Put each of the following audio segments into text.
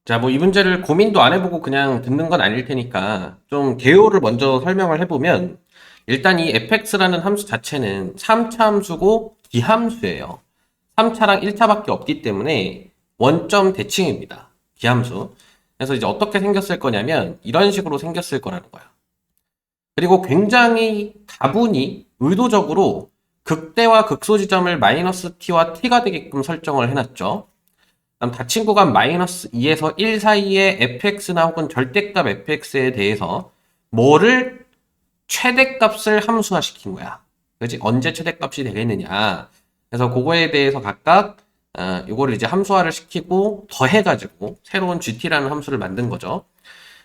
자, 뭐 이 문제를 고민도 안 해보고 그냥 듣는 건 아닐 테니까 좀 개요를 먼저 설명을 해보면 일단 이 fx라는 함수 자체는 3차 함수고 기함수예요. 3차랑 1차밖에 없기 때문에 원점 대칭입니다. 기함수. 그래서 이제 어떻게 생겼을 거냐면 이런 식으로 생겼을 거라는 거야. 그리고 굉장히 다분히 의도적으로 극대와 극소 지점을 마이너스 t와 t가 되게끔 설정을 해놨죠. 그럼 닫힌 구간 마이너스 2에서 1 사이의 fx나 혹은 절대값 fx에 대해서 뭐를 최대값을 함수화시킨 거야. 그렇지? 언제 최대값이 되겠느냐. 그래서 그거에 대해서 각각 이거를 이제 함수화를 시키고 더해가지고 새로운 gt라는 함수를 만든 거죠.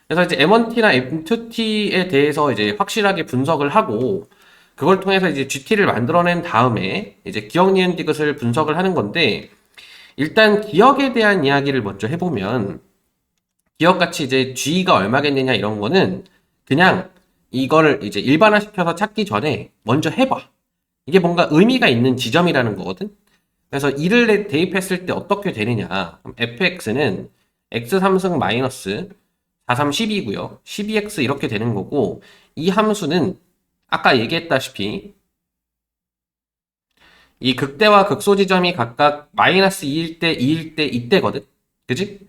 그래서 이제 m1t나 m2t에 대해서 이제 확실하게 분석을 하고 그걸 통해서 이제 gt를 만들어낸 다음에 이제 기억, 니은, 디귿을 분석을 하는 건데 일단 기억에 대한 이야기를 먼저 해보면 기억같이 이제 G가 얼마겠느냐 이런 거는 그냥 이거를 이제 일반화시켜서 찾기 전에 먼저 해봐. 이게 뭔가 의미가 있는 지점이라는 거거든. 그래서 이를 대입했을 때 어떻게 되느냐. 그럼 fx는 x3승 마이너스 4, 3, 12고요. 12x 이렇게 되는 거고 이 함수는 아까 얘기했다시피 이 극대와 극소 지점이 각각 마이너스 2일 때, 2일 때, 이때거든? 그지?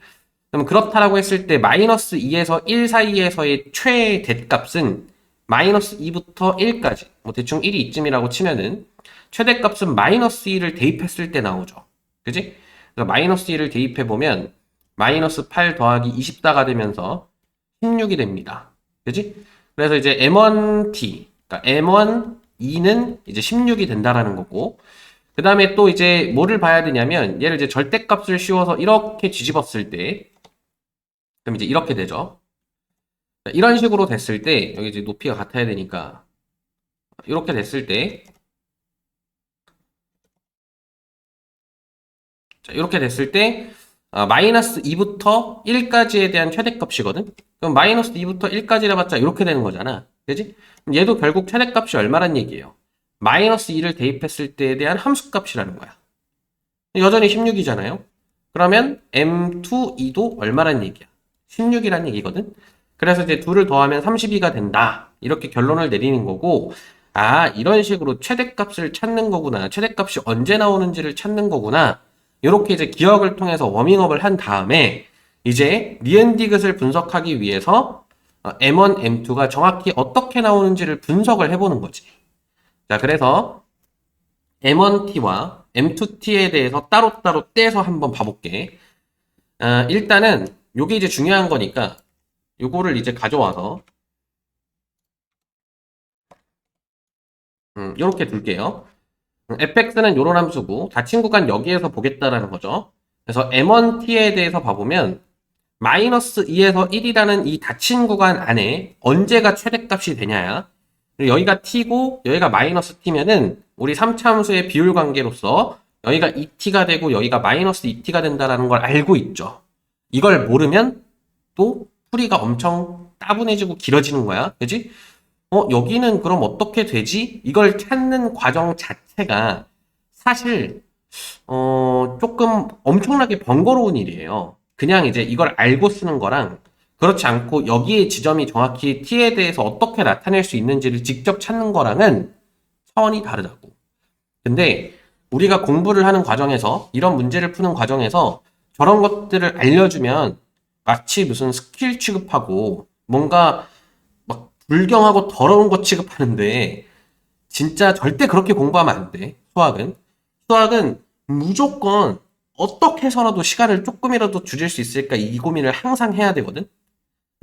그럼 그렇다라고 했을 때 마이너스 2에서 1 사이에서의 최대값은 마이너스 2부터 1까지 뭐 대충 1이 이쯤이라고 치면은 최대값은 마이너스 2를 대입했을 때 나오죠. 그지? 그래서 마이너스 2를 대입해보면 마이너스 8 더하기 24가 되면서 16이 됩니다. 그지? 그래서 이제 M1T, 그러니까 M1, 2는 이제 16이 된다라는 거고 그 다음에 또 이제 뭐를 봐야 되냐면 얘를 이제 절대값을 씌워서 이렇게 뒤집었을 때 그럼 이제 이렇게 되죠. 이런 식으로 됐을 때 여기 이제 높이가 같아야 되니까 이렇게 됐을 때 자, 이렇게 됐을 때 마이너스 2부터 1까지에 대한 최대값이거든. 그럼 마이너스 2부터 1까지 해봤자 이렇게 되는 거잖아. 그지? 그럼 얘도 결국 최대값이 얼마란 얘기예요. 마이너스 2를 대입했을 때에 대한 함수값이라는 거야. 여전히 16이잖아요. 그러면 M2, 2도 얼마란 얘기야? 16이란 얘기거든. 그래서 이제 둘을 더하면 32가 된다. 이렇게 결론을 내리는 거고, 아, 이런 식으로 최대값을 찾는 거구나. 최대값이 언제 나오는지를 찾는 거구나. 이렇게 이제 기억을 통해서 워밍업을 한 다음에, 이제 니은 디귿을 분석하기 위해서 M1, M2가 정확히 어떻게 나오는지를 분석을 해보는 거지. 자, 그래서 M1T와 M2T에 대해서 따로따로 떼서 한번 봐볼게. 일단은 요게 이제 중요한 거니까 요거를 이제 가져와서 요렇게 둘게요. fx는 요런 함수고 닫힌 구간 여기에서 보겠다라는 거죠. 그래서 M1T에 대해서 봐보면 마이너스 2에서 1이라는 이 닫힌 구간 안에 언제가 최대값이 되냐야. 그리고 여기가 t고 여기가 마이너스 t면은 우리 3차 함수의 비율 관계로서 여기가 2t가 되고 여기가 마이너스 2t가 된다라는 걸 알고 있죠. 이걸 모르면 또 풀이가 엄청 따분해지고 길어지는 거야. 그지? 여기는 그럼 어떻게 되지? 이걸 찾는 과정 자체가 사실 조금 엄청나게 번거로운 일이에요. 그냥 이제 이걸 알고 쓰는 거랑 그렇지 않고 여기에 지점이 정확히 t에 대해서 어떻게 나타낼 수 있는지를 직접 찾는 거랑은 차원이 다르다고. 근데 우리가 공부를 하는 과정에서 이런 문제를 푸는 과정에서 저런 것들을 알려주면 마치 무슨 스킬 취급하고 뭔가 막 불경하고 더러운 거 취급하는데 진짜 절대 그렇게 공부하면 안 돼. 수학은. 수학은 무조건 어떻게 해서라도 시간을 조금이라도 줄일 수 있을까 이 고민을 항상 해야 되거든.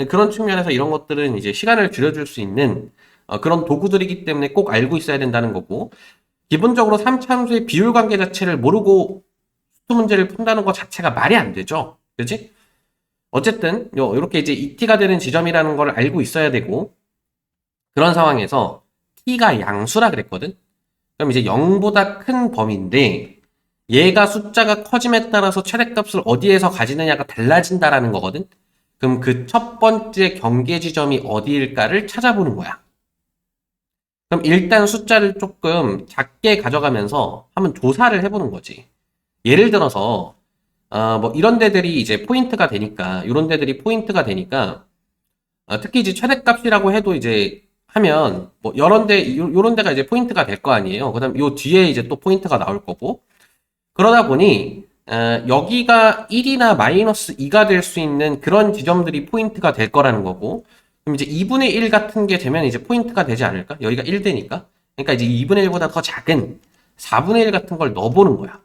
그런 측면에서 이런 것들은 이제 시간을 줄여줄 수 있는 그런 도구들이기 때문에 꼭 알고 있어야 된다는 거고 기본적으로 3차 함수의 비율 관계 자체를 모르고 수투 문제를 푼다는 것 자체가 말이 안 되죠. 그지? 어쨌든 이렇게 이제 ET가 되는 지점이라는 걸 알고 있어야 되고 그런 상황에서 T가 양수라 그랬거든? 그럼 이제 0보다 큰 범위인데 얘가 숫자가 커짐에 따라서 최대값을 어디에서 가지느냐가 달라진다라는 거거든? 그럼 그 첫 번째 경계 지점이 어디일까를 찾아보는 거야. 그럼 일단 숫자를 조금 작게 가져가면서 한번 조사를 해보는 거지. 예를 들어서 뭐 이런 데들이 이제 포인트가 되니까, 이런 데들이 포인트가 되니까, 특히 이제 최대값이라고 해도 이제 하면, 뭐, 요런 데가 이제 포인트가 될 거 아니에요. 그 다음 요 뒤에 이제 또 포인트가 나올 거고. 그러다 보니, 여기가 1이나 마이너스 2가 될 수 있는 그런 지점들이 포인트가 될 거라는 거고. 그럼 이제 2분의 1 같은 게 되면 이제 포인트가 되지 않을까? 여기가 1 되니까. 그러니까 이제 2분의 1보다 더 작은 4분의 1 같은 걸 넣어보는 거야.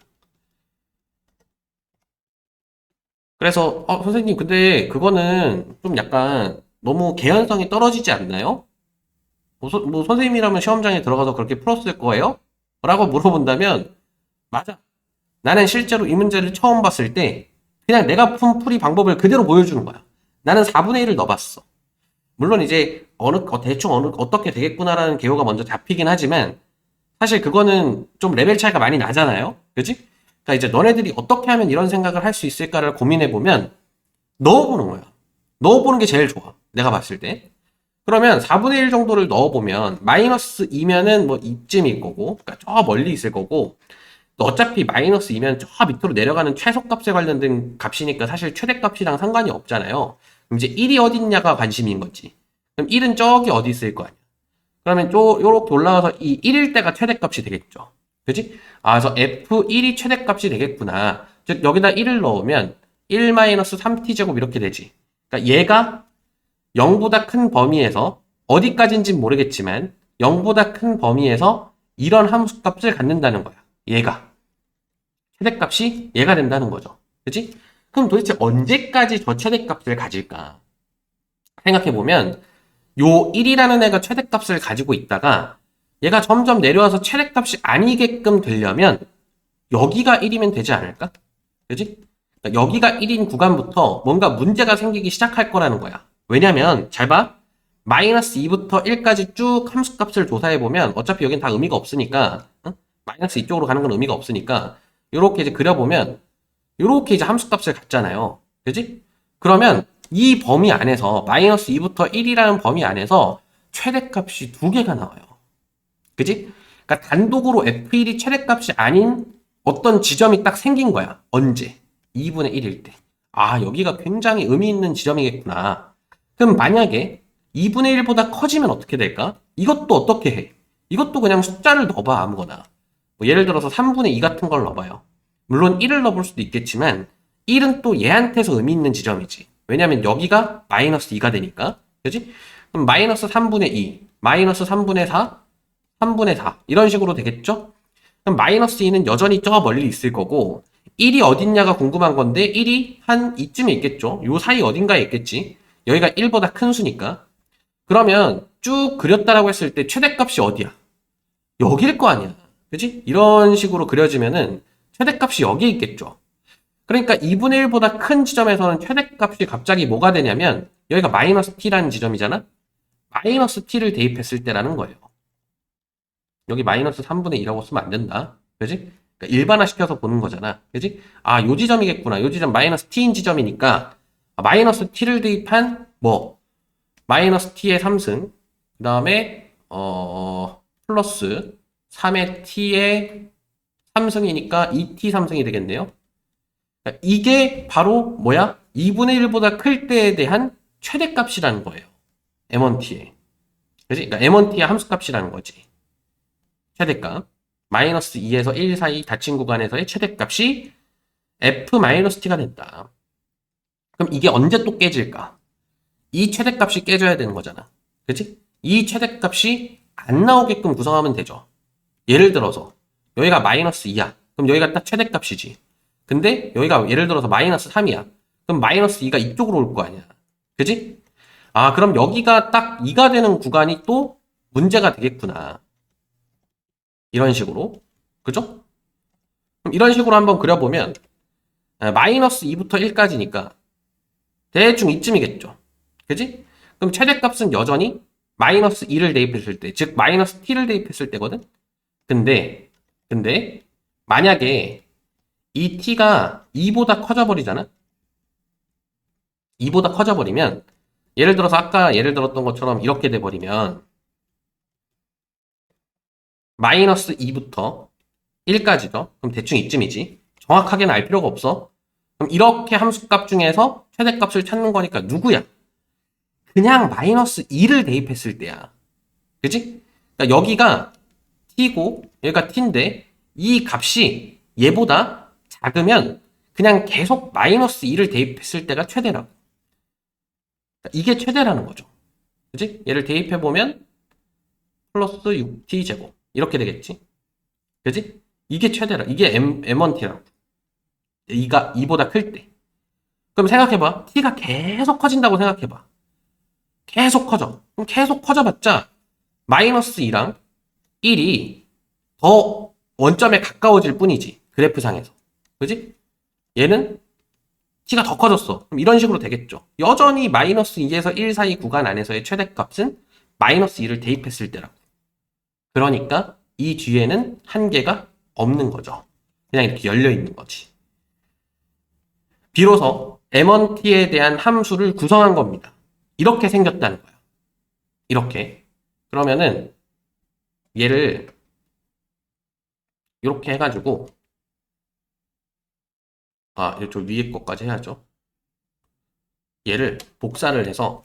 그래서, 선생님, 근데 그거는 좀 약간 너무 개연성이 떨어지지 않나요? 뭐 선생님이라면 시험장에 들어가서 그렇게 풀었을 거예요? 라고 물어본다면, 맞아. 나는 실제로 이 문제를 처음 봤을 때, 그냥 내가 푼 풀이 방법을 그대로 보여주는 거야. 나는 4분의 1을 넣어봤어. 물론 이제, 대충 어떻게 되겠구나라는 개요가 먼저 잡히긴 하지만, 사실 그거는 좀 레벨 차이가 많이 나잖아요? 그지? 그러니까 이제 너네들이 어떻게 하면 이런 생각을 할 수 있을까를 고민해보면, 넣어보는 거야. 넣어보는 게 제일 좋아. 내가 봤을 때. 그러면 4분의 1 정도를 넣어보면 마이너스 2면은 뭐 이쯤일 거고, 그러니까 저 멀리 있을 거고, 어차피 마이너스 2면 저 밑으로 내려가는 최소값에 관련된 값이니까 사실 최대값이랑 상관이 없잖아요. 그럼 이제 1이 어딨냐가 관심인 거지. 그럼 1은 저기 어디 있을 거 아니야. 그러면 요렇게 올라가서 이 1일 때가 최대값이 되겠죠. 그지? 그래서 F1이 최대값이 되겠구나. 즉, 여기다 1을 넣으면 1-3t제곱 이렇게 되지. 그러니까 얘가 0보다 큰 범위에서 어디까지인지는 모르겠지만 0보다 큰 범위에서 이런 함수값을 갖는다는 거야. 얘가. 최대값이 얘가 된다는 거죠. 그치? 그럼 도대체 언제까지 저 최대값을 가질까? 생각해보면 요 1이라는 애가 최대값을 가지고 있다가 얘가 점점 내려와서 최대값이 아니게끔 되려면 여기가 1이면 되지 않을까? 그지? 그러니까 여기가 1인 구간부터 뭔가 문제가 생기기 시작할 거라는 거야. 왜냐면 잘 봐. 마이너스 2부터 1까지 쭉 함수값을 조사해보면 어차피 여긴 다 의미가 없으니까 응? 마이너스 2쪽으로 가는 건 의미가 없으니까 이렇게 이제 그려보면 이렇게 이제 함수값을 갖잖아요. 그지? 그러면 이 범위 안에서 마이너스 2부터 1이라는 범위 안에서 최대값이 두 개가 나와요. 그지? 그러니까 단독으로 F1이 최대값이 아닌 어떤 지점이 딱 생긴 거야. 언제? 2분의 1일 때. 아, 여기가 굉장히 의미 있는 지점이겠구나. 그럼 만약에 2분의 1보다 커지면 어떻게 될까? 이것도 어떻게 해? 이것도 그냥 숫자를 넣어봐, 아무거나. 뭐 예를 들어서 3분의 2 같은 걸 넣어봐요. 물론 1을 넣어볼 수도 있겠지만 1은 또 얘한테서 의미 있는 지점이지. 왜냐면 여기가 마이너스 2가 되니까. 그지? 그럼 마이너스 3분의 2, 마이너스 3분의 4, 3분의 4 이런 식으로 되겠죠? 그럼 마이너스 2는 여전히 저 멀리 있을 거고 1이 어딨냐가 궁금한 건데 1이 한 이쯤에 있겠죠? 요 사이 어딘가에 있겠지? 여기가 1보다 큰 수니까. 그러면 쭉 그렸다라고 했을 때 최대값이 어디야? 여기일 거 아니야. 그지? 이런 식으로 그려지면은 최대값이 여기에 있겠죠. 그러니까 2분의 1보다 큰 지점에서는 최대값이 갑자기 뭐가 되냐면 여기가 마이너스 t라는 지점이잖아? 마이너스 t를 대입했을 때라는 거예요. 여기 마이너스 3분의 2라고 쓰면 안 된다. 그지? 그러니까 일반화시켜서 보는 거잖아. 그지? 아, 요 지점이겠구나. 요 지점 마이너스 t인 지점이니까 마이너스 t를 대입한 뭐 마이너스 t의 3승 그 다음에 플러스 3의 t의 3승이니까 2t 3승이 되겠네요. 그러니까 이게 바로 뭐야? 2분의 1보다 클 때에 대한 최대값이라는 거예요. m1t의. 그지? 그러니까 m1t의 함수값이라는 거지. 최대값. 마이너스 2에서 1 사이 닫힌 구간에서의 최대값이 f-t가 된다. 그럼 이게 언제 또 깨질까? 이 최대값이 깨져야 되는 거잖아. 그치? 이 최대값이 안 나오게끔 구성하면 되죠. 예를 들어서 여기가 마이너스 2야. 그럼 여기가 딱 최대값이지. 근데 여기가 예를 들어서 마이너스 3이야. 그럼 마이너스 2가 이쪽으로 올 거 아니야. 그지? 아, 그럼 여기가 딱 2가 되는 구간이 또 문제가 되겠구나. 이런 식으로. 그죠? 그럼 이런 식으로 한번 그려보면 마이너스 2부터 1까지니까 대충 이쯤이겠죠. 그지? 그럼 최대값은 여전히 마이너스 2를 대입했을 때, 즉 마이너스 t를 대입했을 때거든? 근데 만약에 이 t가 2보다 커져버리잖아? 2보다 커져버리면 예를 들어서 아까 예를 들었던 것처럼 이렇게 돼버리면 마이너스 2부터 1까지죠. 그럼 대충 이쯤이지. 정확하게는 알 필요가 없어. 그럼 이렇게 함수값 중에서 최대값을 찾는 거니까 누구야? 그냥 마이너스 2를 대입했을 때야. 그지? 그러니까 여기가 t고 여기가 t인데 이 값이 얘보다 작으면 그냥 계속 마이너스 2를 대입했을 때가 최대라고. 그러니까 이게 최대라는 거죠. 그지? 얘를 대입해보면 플러스 6t제곱 이렇게 되겠지. 그지? 이게 최대라. 이게 M1t라고. 이가 2보다 클 때. 그럼 생각해봐. t가 계속 커진다고 생각해봐. 계속 커져. 그럼 계속 커져봤자 마이너스 2랑 1이 더 원점에 가까워질 뿐이지. 그래프상에서. 그지? 얘는 t가 더 커졌어. 그럼 이런 식으로 되겠죠. 여전히 마이너스 2에서 1 사이 구간 안에서의 최대값은 마이너스 2를 대입했을 때라고. 그러니까 이 뒤에는 한계가 없는 거죠. 그냥 이렇게 열려 있는 거지. 비로소 M1t에 대한 함수를 구성한 겁니다. 이렇게 생겼다는 거야. 이렇게. 그러면은 얘를 이렇게 해가지고 이쪽 위에 것까지 해야죠. 얘를 복사를 해서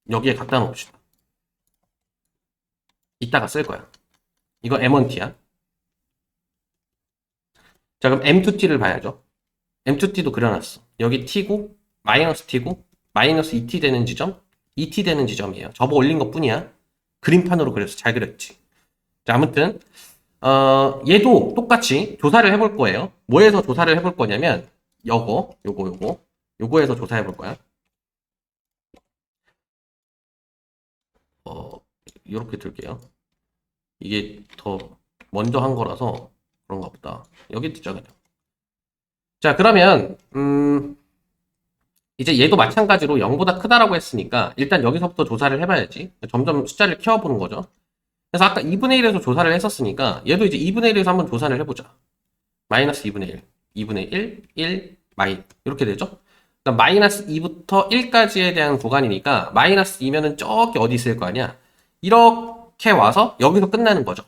여기에 갖다 놓읍시다. 이따가 쓸 거야. 이거 M1t야. 자, 그럼 M2t를 봐야죠. M2t도 그려놨어. 여기 t고 마이너스 t고 마이너스 2t 되는 지점, 2t 되는 지점이에요. 접어 올린 것 뿐이야. 그림판으로 그려서 잘 그렸지. 자, 아무튼 얘도 똑같이 조사를 해볼 거예요. 뭐에서 조사를 해볼 거냐면 요거에서 조사해 볼 거야. 이렇게 들게요. 이게 더 먼저 한 거라서 그런가 보다. 여기 듣자 그냥. 자, 그러면 이제 얘도 마찬가지로 0보다 크다라고 했으니까 일단 여기서부터 조사를 해봐야지. 점점 숫자를 키워보는 거죠. 그래서 아까 2분의 1에서 조사를 했었으니까 얘도 이제 2분의 1에서 한번 조사를 해보자. 마이너스 2분의 1, 2분의 1, 1, 마이 이렇게 되죠. 그러니까 마이너스 2부터 1까지에 대한 구간이니까 마이너스 2면은 저기 어디 있을 거 아니야. 이렇게 와서 여기서 끝나는 거죠.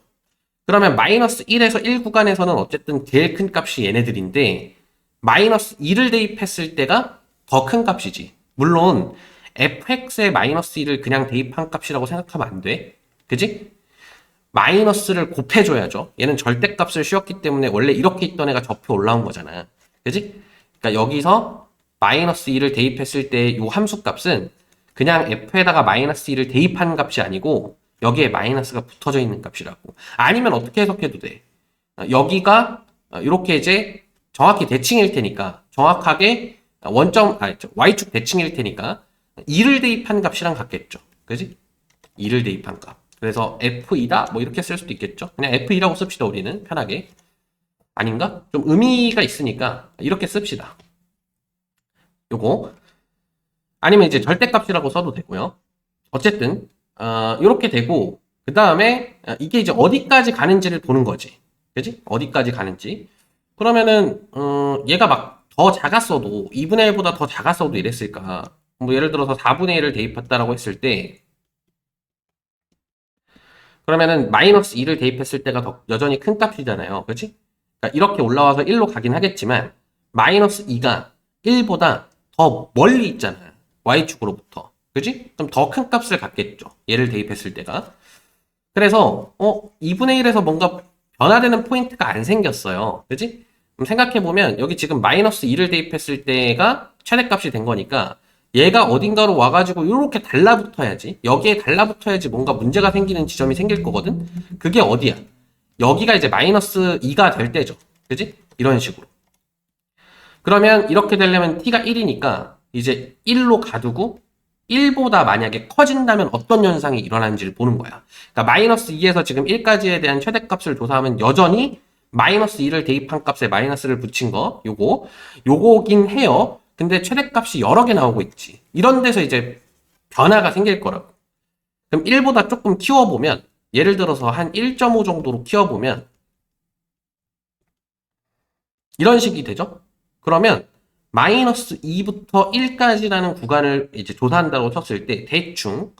그러면 마이너스 1에서 1 구간에서는 어쨌든 제일 큰 값이 얘네들인데 마이너스 2를 대입했을 때가 더 큰 값이지. 물론 fx에 마이너스 2를 그냥 대입한 값이라고 생각하면 안 돼. 그지? 마이너스를 곱해줘야죠. 얘는 절대값을 씌웠기 때문에 원래 이렇게 있던 애가 접혀 올라온 거잖아. 그지? 그러니까 여기서 마이너스 2를 대입했을 때 이 함수값은 그냥 f에다가 마이너스 2를 대입한 값이 아니고 여기에 마이너스가 붙어져 있는 값이라고. 아니면 어떻게 해석해도 돼. 여기가 이렇게 이제 정확히 대칭일 테니까 정확하게 y축 대칭일 테니까 2를 대입한 값이랑 같겠죠. 그지? 2를 대입한 값. 그래서 f2다 뭐 이렇게 쓸 수도 있겠죠. 그냥 f2라고 씁시다. 우리는 편하게. 아닌가? 좀 의미가 있으니까 이렇게 씁시다. 요거 아니면 이제 절대값이라고 써도 되고요. 어쨌든 이렇게 되고 그 다음에 이게 이제 어디까지 가는지를 보는 거지. 그지? 어디까지 가는지. 그러면은 얘가 막 더 작았어도 2분의 1보다 더 작았어도 이랬을까. 뭐 예를 들어서 4분의 1을 대입했다라고 했을 때 그러면은 마이너스 2를 대입했을 때가 더 여전히 큰 값이잖아요. 그치? 그러니까 이렇게 올라와서 1로 가긴 하겠지만 마이너스 2가 1보다 더 멀리 있잖아요. y축으로부터. 그지? 그럼 더 큰 값을 갖겠죠. 얘를 대입했을 때가. 그래서 2분의 1에서 뭔가 변화되는 포인트가 안 생겼어요. 그지? 그럼 생각해보면 여기 지금 마이너스 2를 대입했을 때가 최대값이 된 거니까 얘가 어딘가로 와가지고 이렇게 달라붙어야지. 여기에 달라붙어야지 뭔가 문제가 생기는 지점이 생길 거거든. 그게 어디야? 여기가 이제 마이너스 2가 될 때죠. 그지? 이런 식으로. 그러면 이렇게 되려면 t가 1이니까 이제 1로 가두고 1보다 만약에 커진다면 어떤 현상이 일어나는지를 보는 거야. 그러니까 마이너스 2에서 지금 1까지에 대한 최대값을 조사하면 여전히 마이너스 2를 대입한 값에 마이너스를 붙인 거 요거긴 해요. 근데 최대값이 여러 개 나오고 있지. 이런 데서 이제 변화가 생길 거라고. 그럼 1보다 조금 키워보면 예를 들어서 한 1.5 정도로 키워보면 이런 식이 되죠. 그러면 마이너스 2부터 1까지라는 구간을 이제 조사한다고 쳤을 때 대충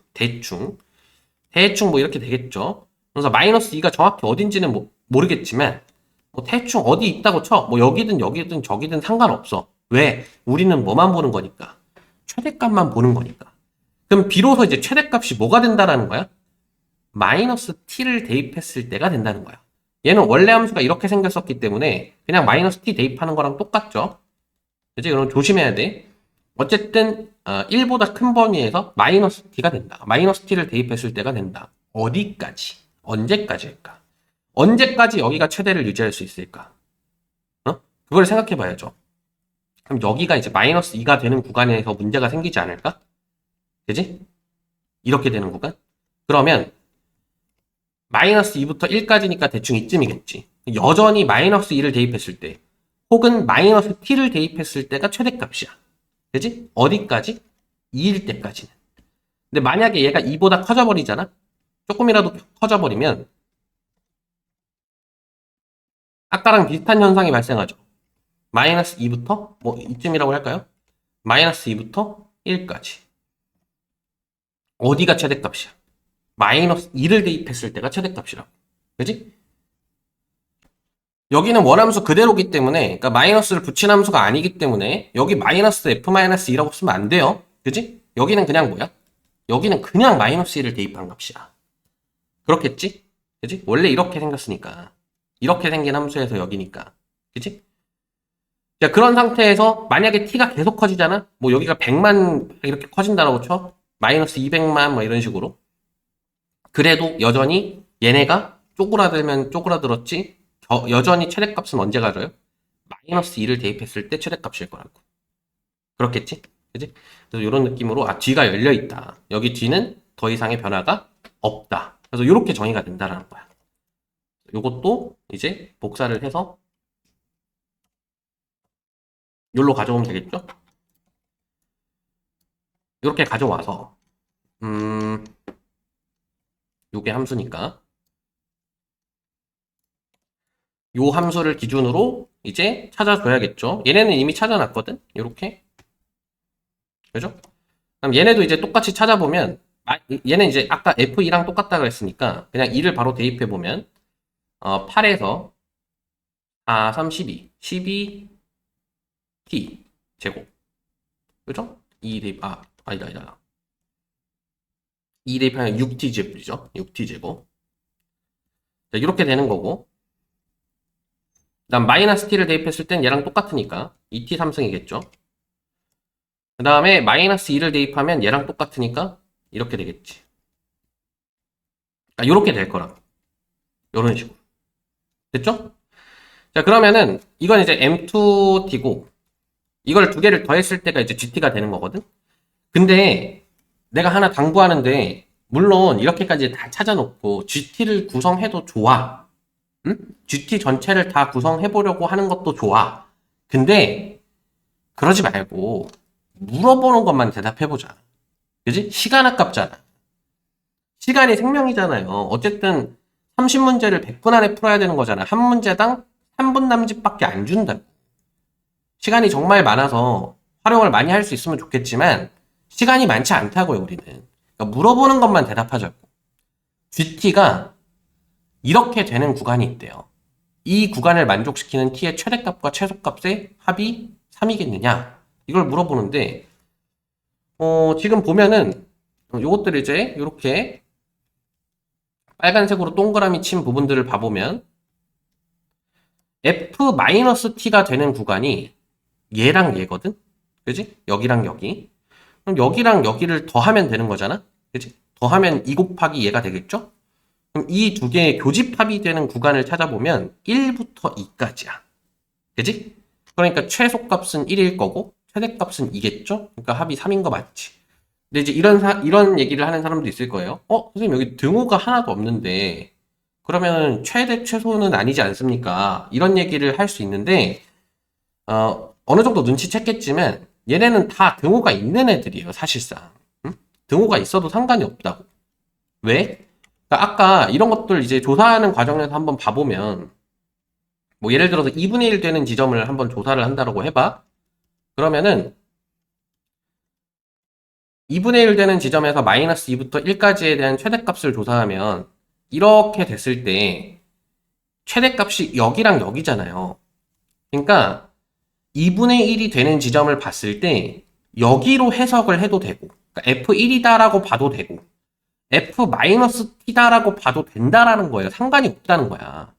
뭐 이렇게 되겠죠. 그래서 마이너스 2가 정확히 어딘지는 모르겠지만 뭐 대충 어디 있다고 쳐. 뭐 여기든 여기든 저기든 상관없어. 왜? 우리는 뭐만 보는 거니까. 최대값만 보는 거니까. 그럼 비로소 이제 최대값이 뭐가 된다라는 거야? 마이너스 t를 대입했을 때가 된다는 거야. 얘는 원래 함수가 이렇게 생겼었기 때문에 그냥 마이너스 t 대입하는 거랑 똑같죠. 그치? 그럼 조심해야 돼. 어쨌든 1보다 큰 범위에서 마이너스 t가 된다. 마이너스 t를 대입했을 때가 된다. 어디까지? 언제까지일까? 언제까지 여기가 최대를 유지할 수 있을까? 그걸 생각해 봐야죠. 그럼 여기가 이제 마이너스 2가 되는 구간에서 문제가 생기지 않을까? 그지? 이렇게 되는 구간? 그러면 마이너스 2부터 1까지니까 대충 이쯤이겠지. 여전히 마이너스 2를 대입했을 때 혹은 마이너스 t를 대입했을 때가 최대값이야. 그지? 어디까지? 2일 때까지는. 근데 만약에 얘가 2보다 커져버리잖아? 조금이라도 커져버리면 아까랑 비슷한 현상이 발생하죠. 마이너스 2부터 뭐 이쯤이라고 할까요? 마이너스 2부터 1까지. 어디가 최대값이야? 마이너스 2를 대입했을 때가 최대값이라고. 그지? 여기는 원함수 그대로기 때문에, 그러니까 마이너스를 붙인 함수가 아니기 때문에 여기 마이너스 f-2라고 쓰면 안 돼요. 그지? 여기는 그냥 뭐야? 여기는 그냥 마이너스 1을 대입한 값이야. 그렇겠지? 그지? 원래 이렇게 생겼으니까. 이렇게 생긴 함수에서 여기니까. 그지? 자, 그런 상태에서 만약에 t가 계속 커지잖아? 뭐 여기가 100만 이렇게 커진다라고 쳐? 마이너스 200만 뭐 이런 식으로. 그래도 여전히 얘네가 쪼그라들면 쪼그라들었지 여전히 최대값은 언제 가져요? 마이너스 2를 대입했을 때 최대값일 거라고. 그렇겠지? 그지? 그래서 이런 느낌으로 뒤가 열려있다. 여기 뒤는 더 이상의 변화가 없다. 그래서 이렇게 정의가 된다라는 거야. 요것도 이제 복사를 해서 여기로 가져오면 되겠죠? 이렇게 가져와서 요게 함수니까 요 함수를 기준으로 이제 찾아줘야겠죠. 얘네는 이미 찾아놨거든. 요렇게. 그죠? 그럼 얘네도 이제 똑같이 찾아보면 얘는 이제 아까 F2랑 똑같다 그랬으니까 그냥 2를 바로 대입해보면 8에서 4, 3, 12 12t 제곱 그죠? 2 대입 아니다 2 대입하면 6t 제곱이죠. 6t 제곱. 자, 이렇게 되는 거고 그 다음 마이너스 t를 대입했을 땐 얘랑 똑같으니까 2t 3승이겠죠. 그 다음에 마이너스 2를 대입하면 얘랑 똑같으니까 이렇게 되겠지. 이렇게 될 거라고. 이런 식으로. 됐죠? 자, 그러면은 이건 이제 M2T고 이걸 두 개를 더했을 때가 이제 GT가 되는 거거든. 근데 내가 하나 당부하는데 물론 이렇게까지 다 찾아놓고 GT를 구성해도 좋아. 응? GT 전체를 다 구성해보려고 하는 것도 좋아. 근데 그러지 말고 물어보는 것만 대답해보자. 그지? 시간 아깝잖아. 시간이 생명이잖아요. 어쨌든 30문제를 100분 안에 풀어야 되는 거잖아. 한 문제당 3분 남짓밖에 안 준다고. 시간이 정말 많아서 활용을 많이 할 수 있으면 좋겠지만 시간이 많지 않다고요, 우리는. 그러니까 물어보는 것만 대답하자고. GT가 이렇게 되는 구간이 있대요. 이 구간을 만족시키는 t의 최대값과 최소값의 합이 3이겠느냐? 이걸 물어보는데 지금 보면은 요것들 이제 이렇게 빨간색으로 동그라미 친 부분들을 봐보면 f-t가 되는 구간이 얘랑 얘거든? 그지? 여기랑 여기. 그럼 여기랑 여기를 더하면 되는 거잖아? 그지? 더하면 2 곱하기 얘가 되겠죠? 그럼 이 두 개의 교집합이 되는 구간을 찾아보면 1부터 2까지야. 그지? 그러니까 최소값은 1일 거고 최대값은 2겠죠? 그러니까 합이 3인 거 맞지? 근데 이제 이런 얘기를 하는 사람도 있을 거예요. 선생님 여기 등호가 하나도 없는데 그러면 최대 최소는 아니지 않습니까? 이런 얘기를 할 수 있는데 어느 정도 눈치챘겠지만 얘네는 다 등호가 있는 애들이에요, 사실상. 응? 등호가 있어도 상관이 없다고. 왜? 그러니까 아까 이런 것들 이제 조사하는 과정에서 한번 봐보면 뭐 예를 들어서 2분의 1 되는 지점을 한번 조사를 한다고 해봐. 그러면은 2분의 1 되는 지점에서 마이너스 2부터 1까지에 대한 최대값을 조사하면 이렇게 됐을 때 최대값이 여기랑 여기잖아요. 그러니까 2분의 1이 되는 지점을 봤을 때 여기로 해석을 해도 되고, 그러니까 F1이다라고 봐도 되고, F-T다라고 봐도 된다라는 거예요. 상관이 없다는 거야.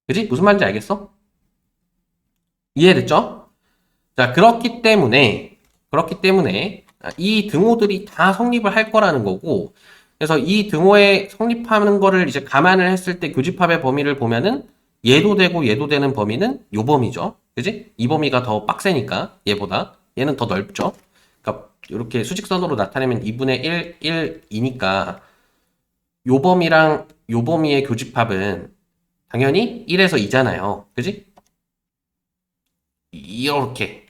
그지? 무슨 말인지 알겠어? 이해됐죠? 자, 그렇기 때문에 이 등호들이 다 성립을 할 거라는 거고, 그래서 이 등호에 성립하는 거를 이제 감안을 했을 때 교집합의 범위를 보면은 얘도 되고 얘도 되는 범위는 요 범위죠. 그지? 이 범위가 더 빡세니까 얘보다 얘는 더 넓죠. 그러니까 이렇게 수직선으로 나타내면 2분의 1, 1이니까 요 범위랑 요 범위의 교집합은 당연히 1에서 2잖아요. 그지? 이렇게.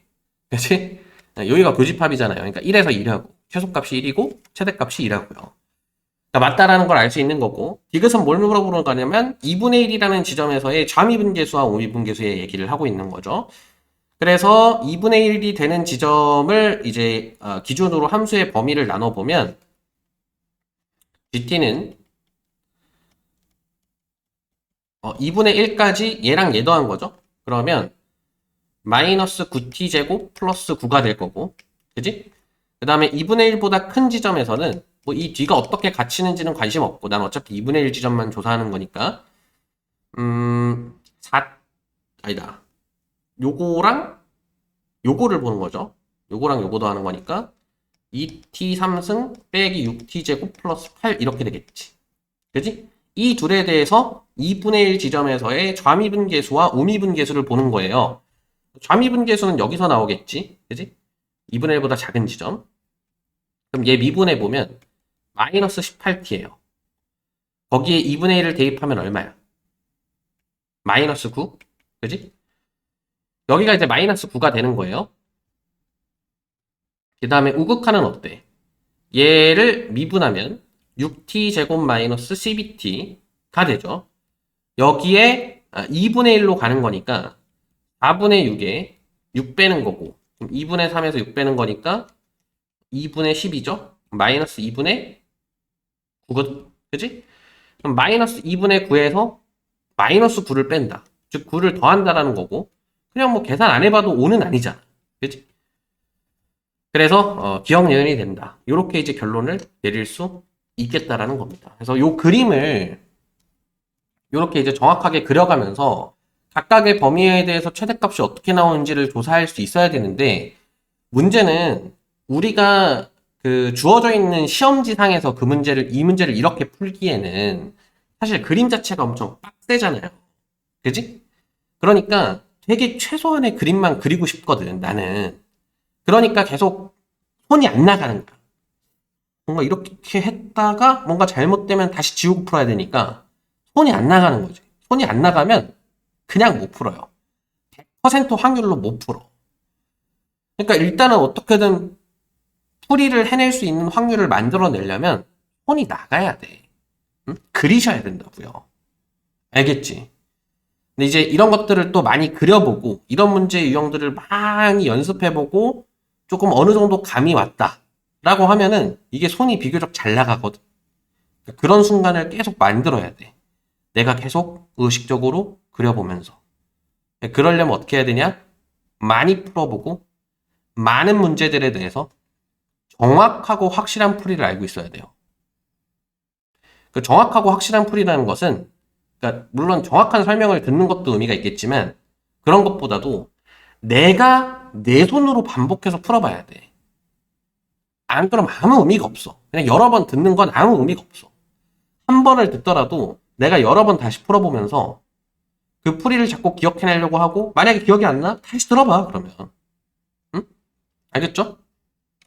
그지? 여기가 교집합이잖아요. 그러니까 1에서 2라고. 최소값이 1이고 최대값이 2라고요. 맞다라는 걸 알 수 있는 거고, 디귿은 뭘 물어보는 거냐면 2분의 1이라는 지점에서의 좌미분계수와 우미분계수의 얘기를 하고 있는 거죠. 그래서 2분의 1이 되는 지점을 이제 기준으로 함수의 범위를 나눠보면 GT는 2분의 1까지 얘랑 얘 더한 거죠. 그러면 마이너스 9t제곱 플러스 9가 될 거고, 그지? 그 다음에 2분의 1보다 큰 지점에서는 뭐 이 뒤가 어떻게 갇히는지는 관심 없고, 난 어차피 2분의 1 지점만 조사하는 거니까 아니다, 요거랑 요거를 보는 거죠. 요거랑 요거 더하는 거니까 2t 3승 빼기 6t제곱 플러스 8 이렇게 되겠지. 그지? 이 둘에 대해서 2분의 1 지점에서의 좌미분계수와 우미분계수를 보는 거예요. 좌미분계수는 여기서 나오겠지. 그지? 2분의 1보다 작은 지점. 그럼 얘 미분해 보면 마이너스 18t예요. 거기에 2분의 1을 대입하면 얼마야? 마이너스 9? 그지? 여기가 이제 마이너스 9가 되는 거예요. 그 다음에 우극하는 어때? 얘를 미분하면 6t 제곱 마이너스 12t가 되죠. 여기에 2분의 1로 가는 거니까 4분의 6에 6 빼는 거고, 2분의 3에서 6 빼는 거니까 2분의 10이죠. 마이너스 2분의 9거든. 그지? 그럼 마이너스 2분의 9에서 마이너스 9를 뺀다. 즉 9를 더한다라는 거고, 그냥 뭐 계산 안 해봐도 5는 아니잖아. 그지? 그래서 기억 예언이 된다. 이렇게 이제 결론을 내릴 수 있겠다라는 겁니다. 그래서 요 그림을 이렇게 이제 정확하게 그려가면서 각각의 범위에 대해서 최대값이 어떻게 나오는지를 조사할 수 있어야 되는데, 문제는 우리가 그 주어져 있는 시험지상에서 이 문제를 이렇게 풀기에는 사실 그림 자체가 엄청 빡세잖아요. 그지? 그러니까 되게 최소한의 그림만 그리고 싶거든, 나는. 그러니까 계속 손이 안 나가는 거야. 뭔가 이렇게 했다가 뭔가 잘못되면 다시 지우고 풀어야 되니까 손이 안 나가는 거지. 손이 안 나가면 그냥 못 풀어요. 100% 확률로 못 풀어. 그러니까 일단은 어떻게든 풀이를 해낼 수 있는 확률을 만들어내려면 손이 나가야 돼. 응? 그리셔야 된다고요. 알겠지? 근데 이제 이런 것들을 또 많이 그려보고 이런 문제 유형들을 많이 연습해보고 조금 어느 정도 감이 왔다 라고 하면은 이게 손이 비교적 잘 나가거든. 그런 순간을 계속 만들어야 돼. 내가 계속 의식적으로 그려보면서. 그러려면 어떻게 해야 되냐? 많이 풀어보고 많은 문제들에 대해서 정확하고 확실한 풀이를 알고 있어야 돼요. 그 정확하고 확실한 풀이라는 것은, 그러니까 물론 정확한 설명을 듣는 것도 의미가 있겠지만 그런 것보다도 내가 내 손으로 반복해서 풀어봐야 돼. 안 그러면 아무 의미가 없어. 그냥 여러 번 듣는 건 아무 의미가 없어. 한 번을 듣더라도 내가 여러 번 다시 풀어보면서 그 풀이를 자꾸 기억해내려고 하고, 만약에 기억이 안 나? 다시 들어봐, 그러면. 응? 알겠죠?